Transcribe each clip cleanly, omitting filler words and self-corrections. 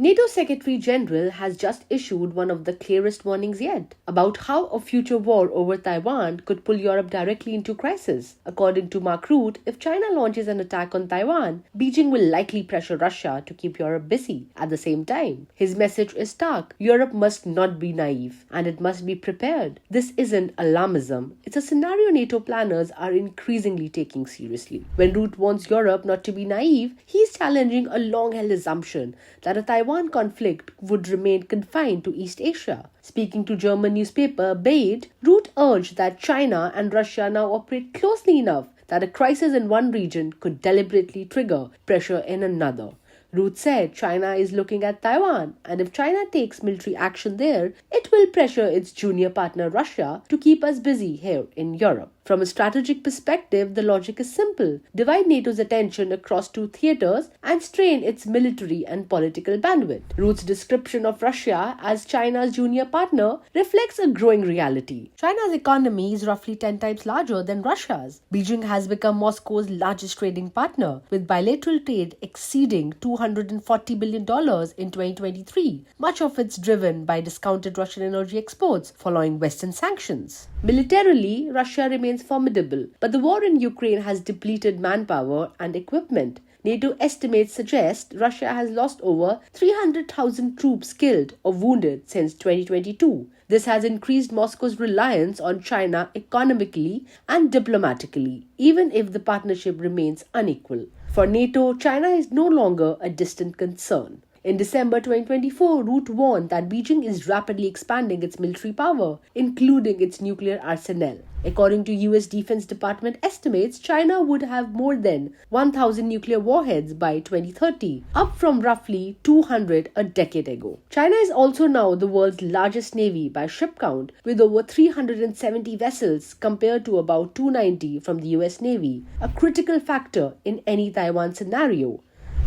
NATO Secretary General has just issued one of the clearest warnings yet about how a future war over Taiwan could pull Europe directly into crisis. According to Mark Rutte, if China launches an attack on Taiwan, Beijing will likely pressure Russia to keep Europe busy. At the same time, his message is stark. Europe must not be naive, and it must be prepared. This isn't alarmism. It's a scenario NATO planners are increasingly taking seriously. When Rutte wants Europe not to be naive, he's challenging a long-held assumption that a Taiwan conflict would remain confined to East Asia. Speaking to German newspaper Bild, Rutte urged that China and Russia now operate closely enough that a crisis in one region could deliberately trigger pressure in another. Rutte said China is looking at Taiwan, and if China takes military action there, it will pressure its junior partner Russia to keep us busy here in Europe. From a strategic perspective, the logic is simple. Divide NATO's attention across two theaters and strain its military and political bandwidth. Rutte's description of Russia as China's junior partner reflects a growing reality. China's economy is roughly 10 times larger than Russia's. Beijing has become Moscow's largest trading partner, with bilateral trade exceeding $240 billion in 2023, much of it driven by discounted Russian energy exports following Western sanctions. Militarily, Russia remains formidable, but the war in Ukraine has depleted manpower and equipment. NATO estimates suggest Russia has lost over 300,000 troops killed or wounded since 2022. This has increased Moscow's reliance on China economically and diplomatically, even if the partnership remains unequal. For NATO, China is no longer a distant concern. In December 2024, Rutte warned that Beijing is rapidly expanding its military power, including its nuclear arsenal. According to US Defense Department estimates, China would have more than 1,000 nuclear warheads by 2030, up from roughly 200 a decade ago. China is also now the world's largest navy by ship count, with over 370 vessels compared to about 290 from the US Navy, a critical factor in any Taiwan scenario.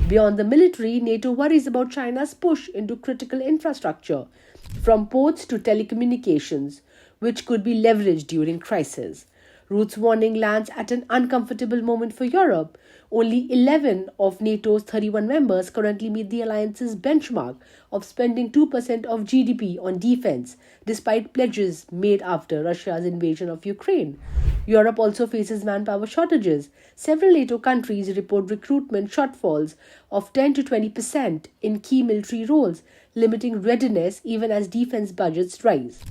Beyond the military, NATO worries about China's push into critical infrastructure, from ports to telecommunications, which could be leveraged during crisis. Rutte's warning lands at an uncomfortable moment for Europe. Only 11 of NATO's 31 members currently meet the alliance's benchmark of spending 2% of GDP on defense, despite pledges made after Russia's invasion of Ukraine. Europe also faces manpower shortages. Several NATO countries report recruitment shortfalls of 10 to 20% in key military roles, limiting readiness even as defense budgets rise.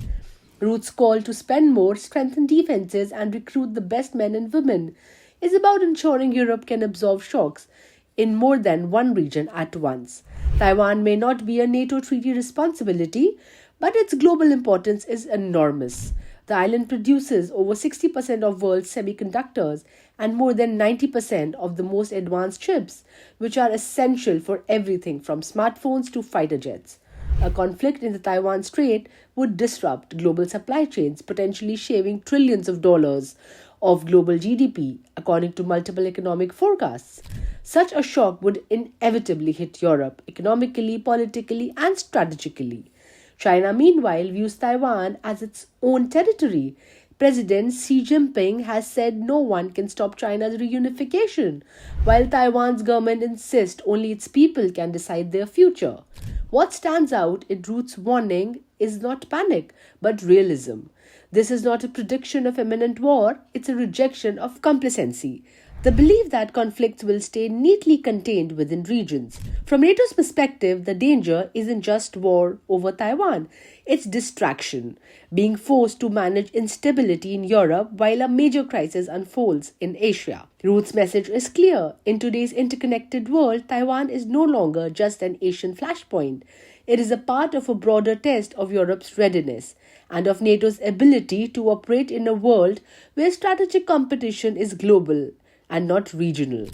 Rutte's call to spend more, strengthen defenses, and recruit the best men and women is about ensuring Europe can absorb shocks in more than one region at once. Taiwan may not be a NATO treaty responsibility, but its global importance is enormous. The island produces over 60% of world's semiconductors and more than 90% of the most advanced chips, which are essential for everything from smartphones to fighter jets. A conflict in the Taiwan Strait would disrupt global supply chains, potentially shaving trillions of dollars of global GDP, according to multiple economic forecasts. Such a shock would inevitably hit Europe economically, politically, and strategically. China, meanwhile, views Taiwan as its own territory. President Xi Jinping has said no one can stop China's reunification, while Taiwan's government insists only its people can decide their future. What stands out in Rutte's warning is not panic, but realism. This is not a prediction of imminent war, it's a rejection of complacency. The belief that conflicts will stay neatly contained within regions. From NATO's perspective, the danger isn't just war over Taiwan, it's distraction, being forced to manage instability in Europe while a major crisis unfolds in Asia. Rutte's message is clear. In today's interconnected world, Taiwan is no longer just an Asian flashpoint. It is a part of a broader test of Europe's readiness and of NATO's ability to operate in a world where strategic competition is global and not regional.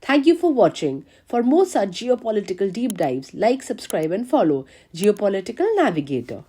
Thank you for watching. For more such geopolitical deep dives, like, subscribe and follow Geopolitical Navigator.